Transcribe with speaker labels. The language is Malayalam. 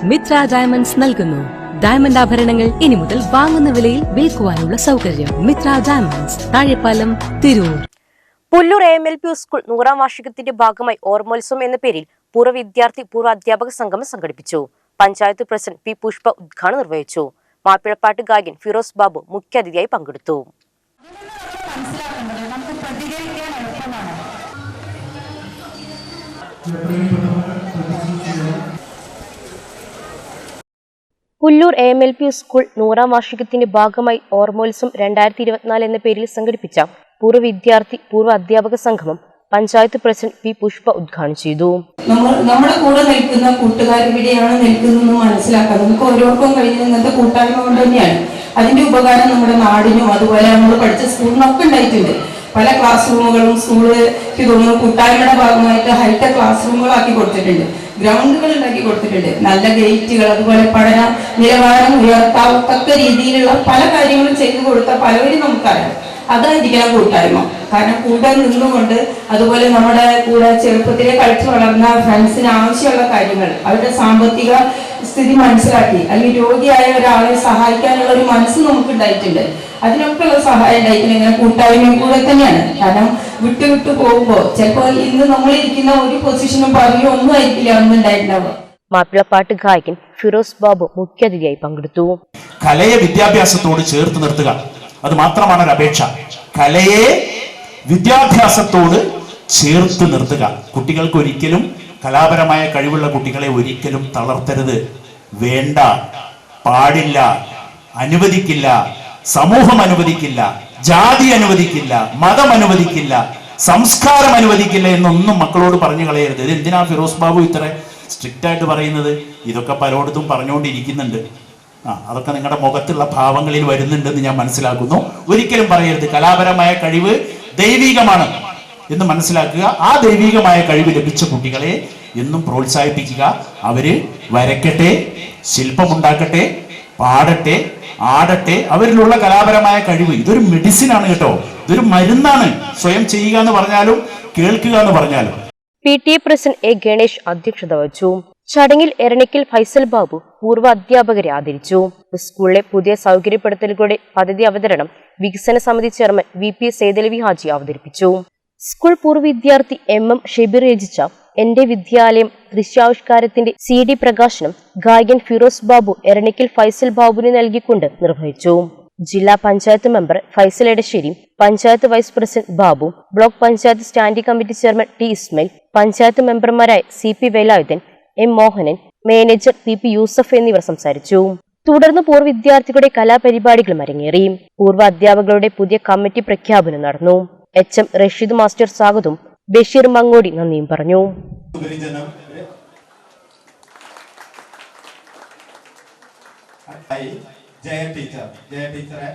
Speaker 1: മിത്ര ഡയമണ്ട്സ് നൽകുന്നു ഡയമണ്ട് ആഭരണങ്ങൾ ഇനി മുതൽ വാങ്ങുന്ന വിലയിൽ വിൽക്കുവാനുള്ള സൗകര്യം. Mitra diamonds, Thazhepalam, Tirur.
Speaker 2: Pullur AMLP school 100ാം വാർഷികത്തിന്റെ ഭാഗമായി ഓർമ്മോത്സവം എന്ന പേരിൽ പൂർവ്വ വിദ്യാർത്ഥി പൂർവ്വ അധ്യാപക സംഗമം സംഘടിപ്പിച്ചു. Panchayat president P. പുഷ്പ ഉദ്ഘാടനം നിർവഹിച്ചു. മാപ്പിളപ്പാട്ട് ഗായകൻ ഫിറോസ് ബാബു മുഖ്യാതിഥിയായി പങ്കെടുത്തു. പുല്ലൂർ AMLP സ്കൂൾ 100ാം വാർഷികത്തിന്റെ ഭാഗമായി ഓർമ്മോത്സവം 2024 എന്ന പേരിൽ സംഘടിപ്പിച്ച പൂർവ്വ വിദ്യാർത്ഥി പൂർവ്വ അധ്യാപക സംഗമം പഞ്ചായത്ത് പ്രസിഡന്റ് P. പുഷ്പ ഉദ്ഘാടനം ചെയ്തു.
Speaker 3: നമ്മുടെ കൂടെ നിൽക്കുന്ന കൂട്ടുകാർ ഇവിടെയാണ് നിൽക്കുന്നതെന്ന് മനസ്സിലാക്കാം. നമുക്ക് ഓരോരുത്തരും കഴിഞ്ഞ ഇന്നത്തെ കൂട്ടായ്മ കൊണ്ട് തന്നെയാണ് അതിന്റെ ഉപകാരം നമ്മുടെ നാടിനും അതുപോലെ നമ്മൾ പഠിച്ച സ്കൂളിനൊക്കെ ഉണ്ടായിട്ടുണ്ട്. പല ക്ലാസ് റൂമുകളും സ്കൂളിലേക്ക് തോന്നുന്നു കൂട്ടായ്മയുടെ ഭാഗമായിട്ട് ഹൈടെക് ക്ലാസ് റൂമുകളാക്കി കൊടുത്തിട്ടുണ്ട്, ഗ്രൗണ്ടുകൾ ഉണ്ടാക്കി കൊടുത്തിട്ടുണ്ട്, നല്ല ഗേറ്റുകൾ, അതുപോലെ പഠന നിലവാരം ഉയർത്താവത്തക്ക രീതിയിലുള്ള പല കാര്യങ്ങളും ചെയ്തു കൊടുത്ത പലവരും നമുക്കറിയാം. അതായിരിക്കണം കൂട്ടായ്മ. കാരണം കൂടെ നിന്നുകൊണ്ട് അതുപോലെ നമ്മുടെ കൂടെ ചെറുപ്പത്തിലെ കളിച്ചു വളർന്ന ഫ്രണ്ട്സിന് ആവശ്യമുള്ള കാര്യങ്ങൾ, അവരുടെ സാമ്പത്തിക സ്ഥിതി മനസ്സിലാക്കി അല്ലെങ്കിൽ രോഗിയായ ഒരാളെ സഹായിക്കാനുള്ള ഒരു മനസ്സ് നമുക്ക് ഉണ്ടായിട്ടുണ്ട്. അതിനൊക്കെയുള്ള സഹായം ഉണ്ടായിരിക്കുന്നത് ഇങ്ങനെ കൂട്ടായ്മയും കൂടെ തന്നെയാണ്. കാരണം വിട്ടു പോകുമ്പോൾ ചിലപ്പോൾ ഇന്ന് നമ്മളിരിക്കുന്ന ഒരു പൊസിഷനും ഭാവിയോ ഒന്നും ആയിരിക്കില്ല ഒന്നുണ്ടായിട്ടുണ്ടാവുക.
Speaker 2: മാപ്പിളപ്പാട്ട് ഗായകൻ ഫിറോസ് ബാബു മുഖ്യാതിഥിയായി പങ്കെടുത്തു.
Speaker 4: കലയെ വിദ്യാഭ്യാസത്തോട് ചേർത്ത് നിർത്തുക, അത് മാത്രമാണ് ഒരു അപേക്ഷ. കലയെ വിദ്യാഭ്യാസത്തോട് ചേർത്ത് നിർത്തുക. കുട്ടികൾക്ക് ഒരിക്കലും കലാപരമായ കഴിവുള്ള കുട്ടികളെ ഒരിക്കലും തളർത്തരുത്. വേണ്ട, പാടില്ല, അനുവദിക്കില്ല. സമൂഹം അനുവദിക്കില്ല, ജാതി അനുവദിക്കില്ല, മതം അനുവദിക്കില്ല, സംസ്കാരം അനുവദിക്കില്ല എന്നൊന്നും മക്കളോട് പറഞ്ഞു കളയരുത്. ഇത് എന്തിനാ ഫിറോസ് ബാബു ഇത്ര സ്ട്രിക്റ്റ് ആയിട്ട് പറയുന്നത്? ഇതൊക്കെ പലയിടത്തും പറഞ്ഞുകൊണ്ടിരിക്കുന്നുണ്ട്. അതൊക്കെ നിങ്ങളുടെ മുഖത്തുള്ള ഭാവങ്ങളിൽ വരുന്നുണ്ടെന്ന് ഞാൻ മനസ്സിലാക്കുന്നു. ഒരിക്കലും പറയരുത്. കലാപരമായ കഴിവ് ദൈവികമാണ് എന്ന് മനസ്സിലാക്കുക. ആ ദൈവികമായ കഴിവ് ലഭിച്ച കുട്ടികളെ എന്നും പ്രോത്സാഹിപ്പിക്കുക. അവര് വരയ്ക്കട്ടെ, ശില്പമുണ്ടാക്കട്ടെ, പാടട്ടെ, ആടട്ടെ. അവരിലുള്ള കലാപരമായ കഴിവ് ഇതൊരു മെഡിസിൻ ആണ് കേട്ടോ, ഇതൊരു മരുന്നാണ്. സ്വയം ചെയ്യുക എന്ന് പറഞ്ഞാലും കേൾക്കുക എന്ന് പറഞ്ഞാലും.
Speaker 2: PTA president A. ഗണേഷ് അധ്യക്ഷത വഹിച്ചു. ചടങ്ങിൽ എരണിക്കൽ ഫൈസൽ ബാബു പൂർവ്വ അധ്യാപകരെ ആദരിച്ചു. സ്കൂളിലെ പുതിയ സൗകര്യപ്പെടുത്തലുകളുടെ പദ്ധതി അവതരണം വികസന സമിതി ചെയർമാൻ VP സൈദലവി ഹാജി അവതരിപ്പിച്ചു. സ്കൂൾ പൂർവ്വ വിദ്യാർത്ഥി MM ഷെബീർ രചിച്ച എന്റെ വിദ്യാലയം ദൃശ്യാവിഷ്കാരത്തിന്റെ CD പ്രകാശനം ഗായകൻ ഫിറോസ് ബാബു എരണിക്കൽ ഫൈസൽ ബാബുവിന് നൽകിക്കൊണ്ട് നിർവഹിച്ചു. ജില്ലാ panchayat member Faisal Edasseri, panchayat vice president Babu, block panchayat standing committee chairman T. Ismail, panchayat മെമ്പർമാരായ CP Velayudhan, M. Mohanan, manager PP Yusuf എന്നിവർ സംസാരിച്ചു. തുടർന്ന് പൂർവ്വ വിദ്യാർത്ഥികളുടെ കലാപരിപാടികളും അരങ്ങേറി. പൂർവ്വ അധ്യാപകരുടെ പുതിയ കമ്മിറ്റി പ്രഖ്യാപനം നടന്നു. HM റഷീദ് മാസ്റ്റർ സ്വാഗതവും ബഷീർ മങ്ങോടി നന്ദിയും പറഞ്ഞു.
Speaker 5: ജയ ടീച്ചറെ